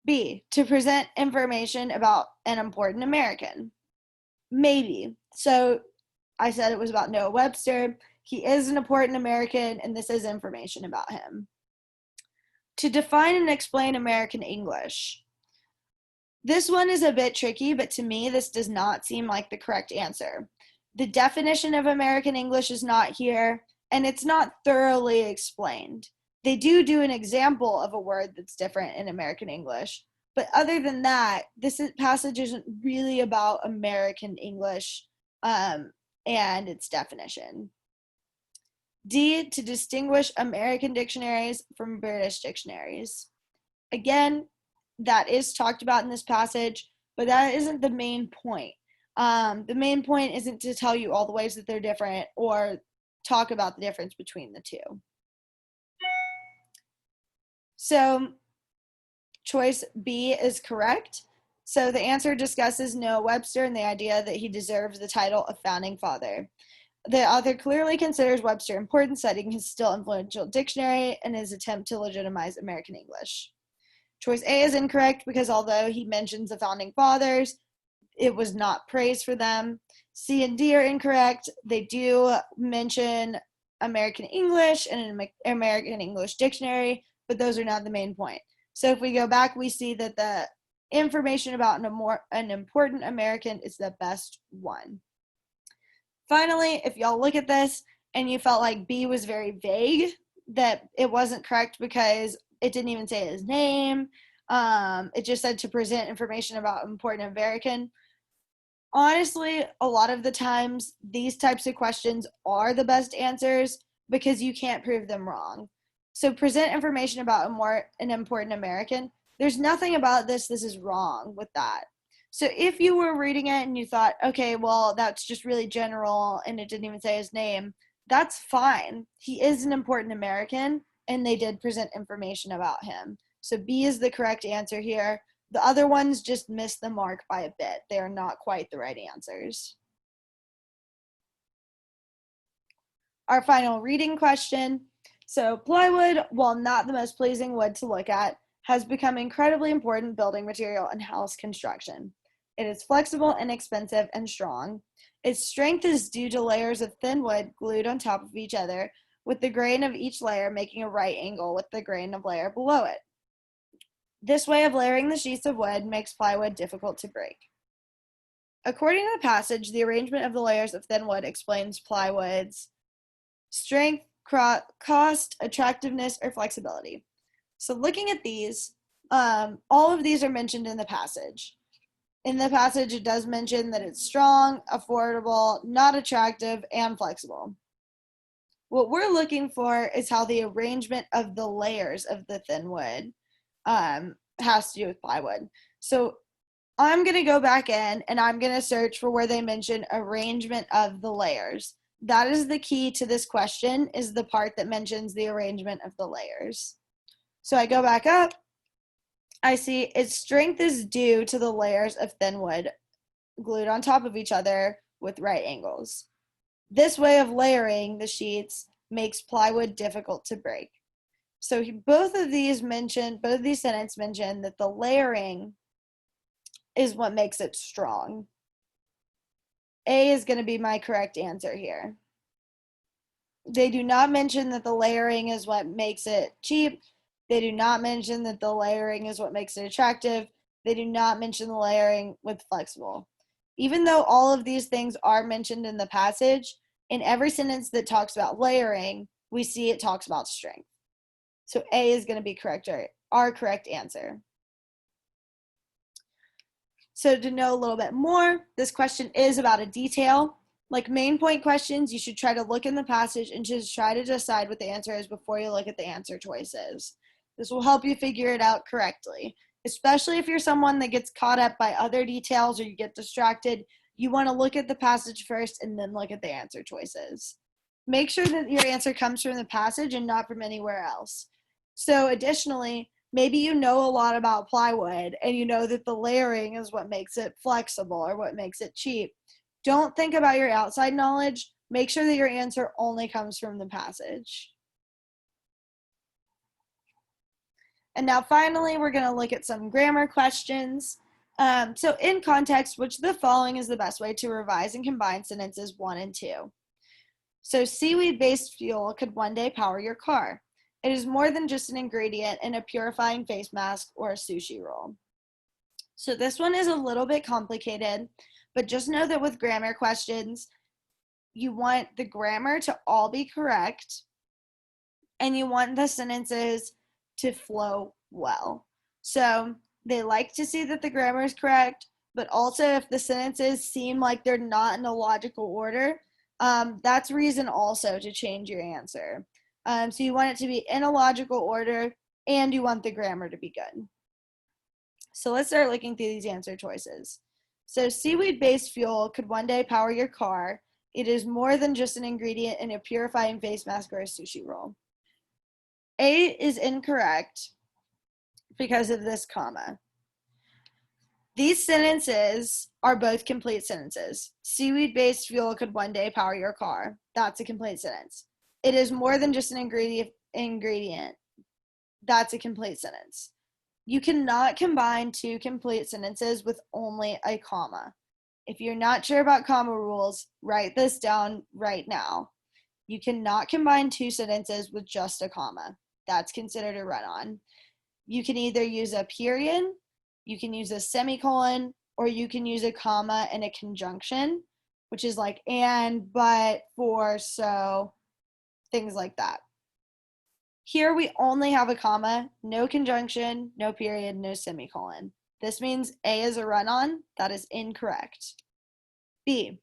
B, to present information about an important American. Maybe. So I said it was about Noah Webster. He is an important American, and this is information about him. To define and explain American English. This one is a bit tricky, but to me, this does not seem like the correct answer. The definition of American English is not here, and it's not thoroughly explained. They do an example of a word that's different in American English, but other than that, this passage isn't really about American English and its definition. D, to distinguish American dictionaries from British dictionaries. Again, that is talked about in this passage, but that isn't the main point. The main point isn't to tell you all the ways that they're different or talk about the difference between the two. So choice B is correct. So the answer discusses Noah Webster and the idea that he deserves the title of founding father. The author clearly considers Webster important, citing his still influential dictionary and his attempt to legitimize American English. Choice A is incorrect because although he mentions the founding fathers, it was not praise for them. C and D are incorrect. They do mention American English and an American English dictionary, but those are not the main point. So if we go back, we see that the information about an important American is the best one. Finally, if y'all look at this and you felt like B was very vague, that it wasn't correct because it didn't even say his name, it just said to present information about important American. Honestly, a lot of the times, these types of questions are the best answers because you can't prove them wrong. So present information about an important American. There's nothing about this is wrong with that. So if you were reading it and you thought, okay, well, that's just really general and it didn't even say his name, that's fine. He is an important American and they did present information about him. So B is the correct answer here. The other ones just missed the mark by a bit. They are not quite the right answers. Our final reading question. So plywood, while not the most pleasing wood to look at, has become incredibly important building material in house construction. It is flexible, inexpensive, and strong. Its strength is due to layers of thin wood glued on top of each other, with the grain of each layer making a right angle with the grain of layer below it. This way of layering the sheets of wood makes plywood difficult to break. According to the passage, the arrangement of the layers of thin wood explains plywood's strength, cost, attractiveness, or flexibility. So looking at these, all of these are mentioned in the passage. In the passage, it does mention that it's strong, affordable, not attractive, and flexible. What we're looking for is how the arrangement of the layers of the thin wood has to do with plywood. So I'm going to go back in and I'm going to search for where they mention arrangement of the layers. That is the key to this question, is the part that mentions the arrangement of the layers. So I go back up. I see its strength is due to the layers of thin wood glued on top of each other with right angles. This way of layering the sheets makes plywood difficult to break. So both of these sentences mention that the layering is what makes it strong. A is going to be my correct answer here. They do not mention that the layering is what makes it cheap. They do not mention that the layering is what makes it attractive. They do not mention the layering with flexible. Even though all of these things are mentioned in the passage, in every sentence that talks about layering, we see it talks about strength. So A is going to be correct, or our correct answer. So to know a little bit more, this question is about a detail. Like main point questions, you should try to look in the passage and just try to decide what the answer is before you look at the answer choices. This will help you figure it out correctly, especially if you're someone that gets caught up by other details or you get distracted. You want to look at the passage first and then look at the answer choices. Make sure that your answer comes from the passage and not from anywhere else. So additionally, maybe you know a lot about plywood and you know that the layering is what makes it flexible or what makes it cheap. Don't think about your outside knowledge. Make sure that your answer only comes from the passage. And now finally, we're going to look at some grammar questions. So in context, which of the following is the best way to revise and combine sentences 1 and 2? So seaweed-based fuel could one day power your car. It is more than just an ingredient in a purifying face mask or a sushi roll. So this one is a little bit complicated, but just know that with grammar questions, you want the grammar to all be correct, and you want the sentences to flow well. So they like to see that the grammar is correct, but also if the sentences seem like they're not in a logical order, that's reason also to change your answer. So you want it to be in a logical order, and you want the grammar to be good. So let's start looking through these answer choices. So seaweed-based fuel could one day power your car. It is more than just an ingredient in a purifying face mask or a sushi roll. A is incorrect because of this comma. These sentences are both complete sentences. Seaweed-based fuel could one day power your car. That's a complete sentence. It is more than just an ingredient. That's a complete sentence. You cannot combine two complete sentences with only a comma. If you're not sure about comma rules, write this down right now. You cannot combine two sentences with just a comma. That's considered a run-on. You can either use a period, you can use a semicolon, or you can use a comma and a conjunction, which is like and, but, for, so, things like that. Here we only have a comma, no conjunction, no period, no semicolon. This means A is a run-on. That is incorrect. B,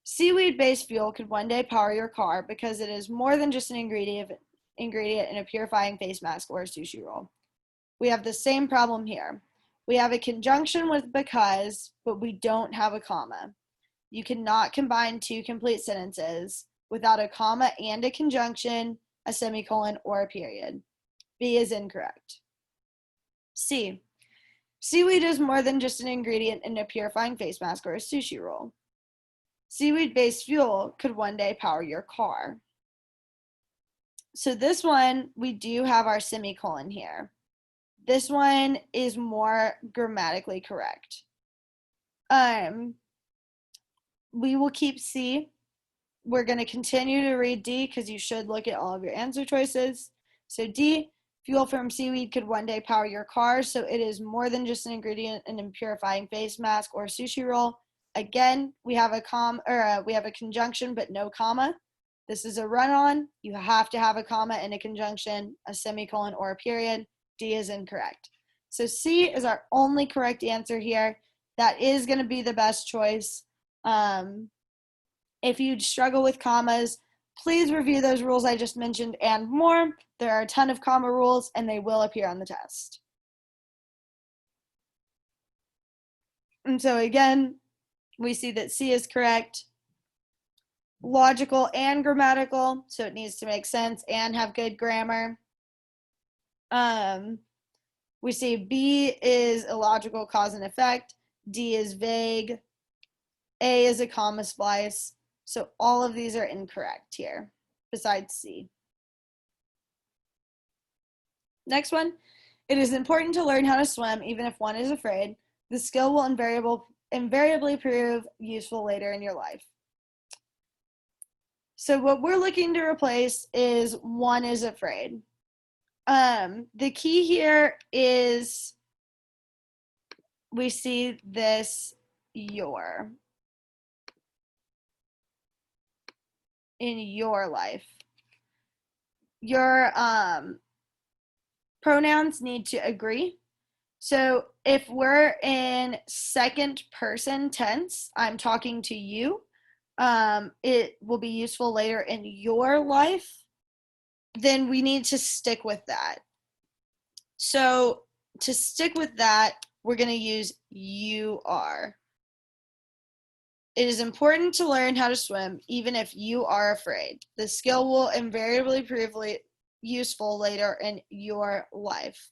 seaweed-based fuel could one day power your car because it is more than just an ingredient in a purifying face mask or a sushi roll. We have the same problem here. We have a conjunction with because, but we don't have a comma. You cannot combine two complete sentences without a comma and a conjunction, a semicolon, or a period. B is incorrect. C, seaweed is more than just an ingredient in a purifying face mask or a sushi roll. Seaweed-based fuel could one day power your car. So this one, we do have our semicolon here. This one is more grammatically correct. We will keep C. We're going to continue to read D because you should look at all of your answer choices. So D, fuel from seaweed could one day power your car, so it is more than just an ingredient in a purifying face mask or sushi roll. Again, we have a conjunction but no comma. This is a run-on. You have to have a comma and a conjunction, a semicolon, or a period. D is incorrect. So C is our only correct answer here. That is going to be the best choice. If you struggle with commas, please review those rules I just mentioned and more. There are a ton of comma rules, and they will appear on the test. And so again, we see that C is correct. Logical and grammatical, so it needs to make sense and have good grammar. We see B is illogical cause and effect. D is vague. A is a comma splice. So all of these are incorrect here, besides C. Next one. It is important to learn how to swim even if one is afraid. The skill will invariably prove useful later in your life. So what we're looking to replace is one is afraid. The key here is we see this your in your life. Your pronouns need to agree. So if we're in second person tense, I'm talking to you, it will be useful later in your life, then we need to stick with that. So to stick with that, we're going to use you are. It is important to learn how to swim even if you are afraid. The skill will invariably prove useful later in your life.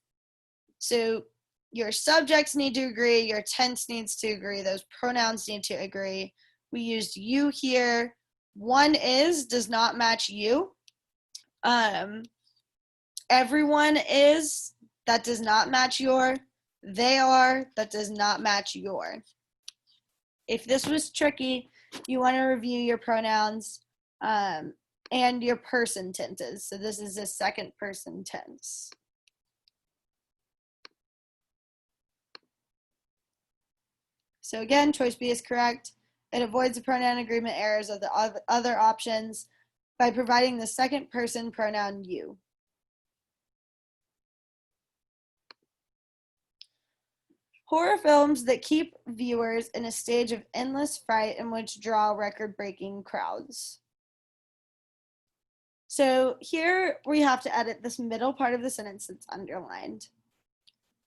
So your subjects need to agree, your tense needs to agree, those pronouns need to agree. We used you here. One is does not match you. Everyone is, that does not match your. They are, that does not match your. If this was tricky, you want to review your pronouns and your person tenses. So this is a second person tense. So again, choice B is correct. It avoids the pronoun agreement errors of the other options by providing the second person pronoun you. Horror films that keep viewers in a stage of endless fright and which draw record-breaking crowds. So here we have to edit this middle part of the sentence that's underlined.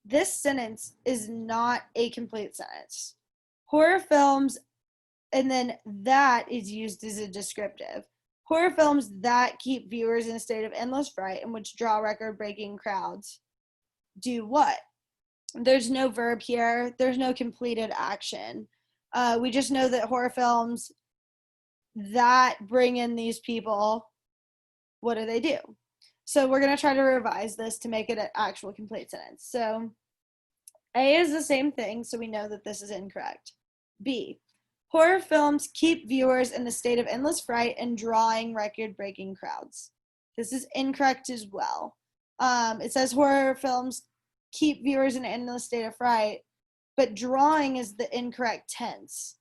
This sentence is not a complete sentence. Horror films, and then that is used as a descriptive. Horror films that keep viewers in a state of endless fright and which draw record-breaking crowds do what? There's no verb here. There's no completed action. We just know that horror films that bring in these people, what do? So we're going to try to revise this to make it an actual complete sentence. So A is the same thing, so we know that this is incorrect. B, horror films keep viewers in a state of endless fright and drawing record-breaking crowds. This is incorrect as well. It says horror films keep viewers in an endless state of fright, but drawing is the incorrect tense.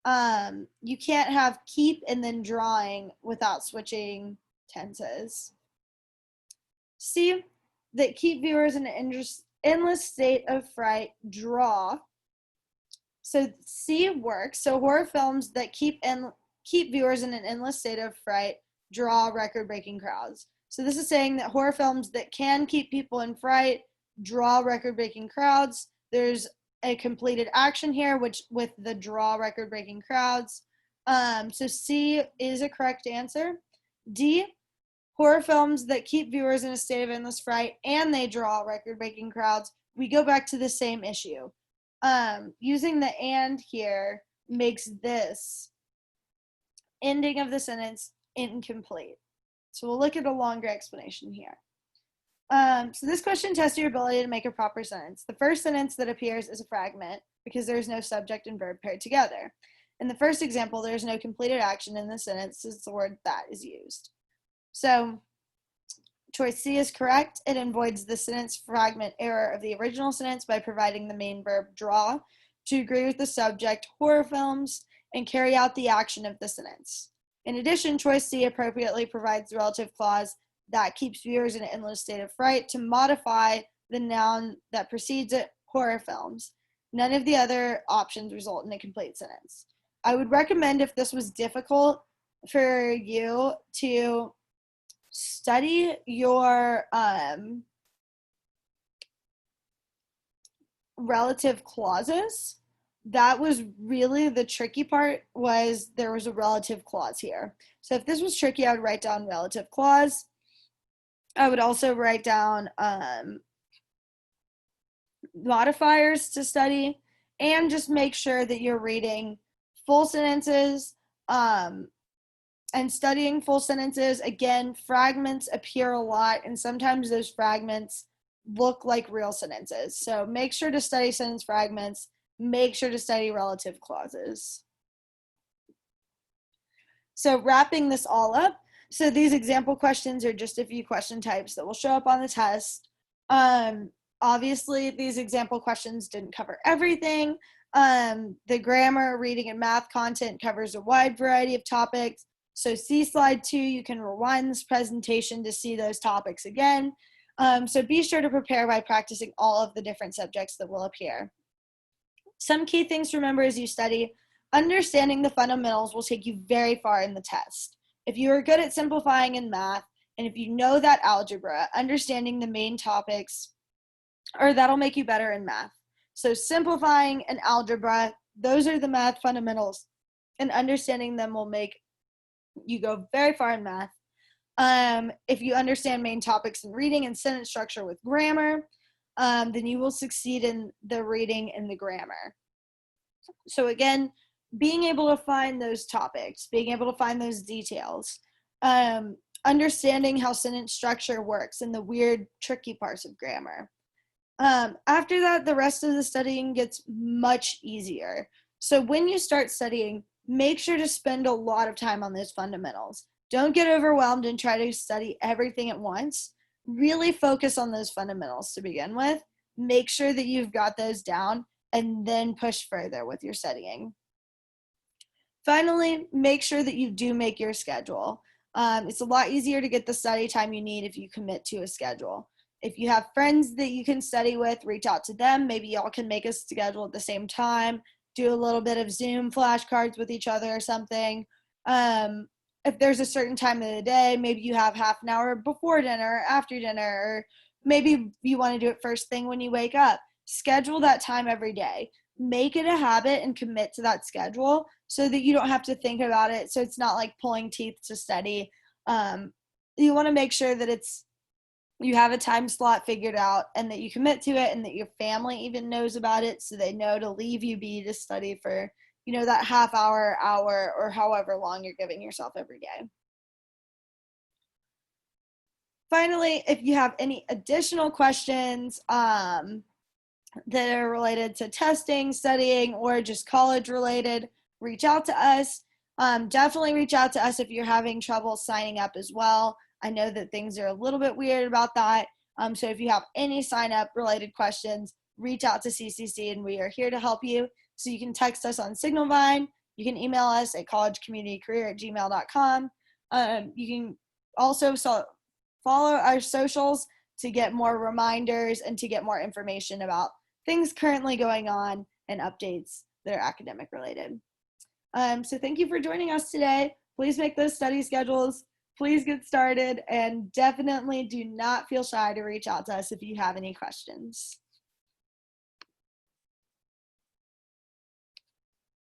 You can't have keep and then drawing without switching tenses. C, that keep viewers in an endless state of fright, draw. So C works. So horror films that keep viewers in an endless state of fright draw record-breaking crowds. So this is saying that horror films that can keep people in fright draw record-breaking crowds. There's a completed action here, which with the draw record-breaking crowds. So C is a correct answer. D, horror films that keep viewers in a state of endless fright and they draw record-breaking crowds. We go back to the same issue. Using the and here makes this ending of the sentence incomplete. So we'll look at a longer explanation here. So this question tests your ability to make a proper sentence. The first sentence that appears is a fragment because there is no subject and verb paired together. In the first example, there is no completed action in the sentence since the word that is used. So choice C is correct. It avoids the sentence fragment error of the original sentence by providing the main verb draw to agree with the subject horror films and carry out the action of the sentence. In addition, choice C appropriately provides the relative clause that keeps viewers in an endless state of fright to modify the noun that precedes it, horror films. None of the other options result in a complete sentence. I would recommend, if this was difficult for you, to study your relative clauses. That was really the tricky part, was there was a relative clause here. So if this was tricky, I would write down relative clause. I would also write down modifiers to study, and just make sure that you're reading full sentences and studying full sentences. Again, fragments appear a lot, and sometimes those fragments look like real sentences. So make sure to study sentence fragments. Make sure to study relative clauses. So wrapping this all up, so these example questions are just a few question types that will show up on the test. Obviously, these example questions didn't cover everything. The grammar, reading, and math content covers a wide variety of topics. So see slide 2, you can rewind this presentation to see those topics again. So be sure to prepare by practicing all of the different subjects that will appear. Some key things to remember as you study: understanding the fundamentals will take you very far in the test. If you are good at simplifying in math, and if you know that algebra, understanding the main topics, or that'll make you better in math. So simplifying and algebra, those are the math fundamentals and understanding them will make you go very far in math. If you understand main topics in reading and sentence structure with grammar, then you will succeed in the reading and the grammar. So again, being able to find those topics, being able to find those details, understanding how sentence structure works and the weird, tricky parts of grammar. After that, the rest of the studying gets much easier. So when you start studying, make sure to spend a lot of time on those fundamentals. Don't get overwhelmed and try to study everything at once. Really focus on those fundamentals to begin with. Make sure that you've got those down and then push further with your studying. Finally, make sure that you do make your schedule. It's a lot easier to get the study time you need if you commit to a schedule. If you have friends that you can study with, reach out to them. Maybe y'all can make a schedule at the same time, do a little bit of Zoom flashcards with each other or something. If there's a certain time of the day, maybe you have half an hour before dinner or after dinner, or maybe you want to do it first thing when you wake up. Schedule that time every day. Make it a habit and commit to that schedule so that you don't have to think about it. So it's not like pulling teeth to study. You want to make sure that you have a time slot figured out and that you commit to it and that your family even knows about it so they know to leave you be to study for, that half hour, or however long you're giving yourself every day. Finally, if you have any additional questions that are related to testing, studying, or just college related, reach out to us. Definitely reach out to us if you're having trouble signing up as well. I know that things are a little bit weird about that. So if you have any sign up related questions, reach out to CCC and we are here to help you. So you can text us on Signalvine. You can email us at collegecommunitycareer@gmail.com. You can also follow our socials to get more reminders and to get more information about things currently going on and updates that are academic related. So thank you for joining us today. Please make those study schedules. Please get started, and definitely do not feel shy to reach out to us if you have any questions.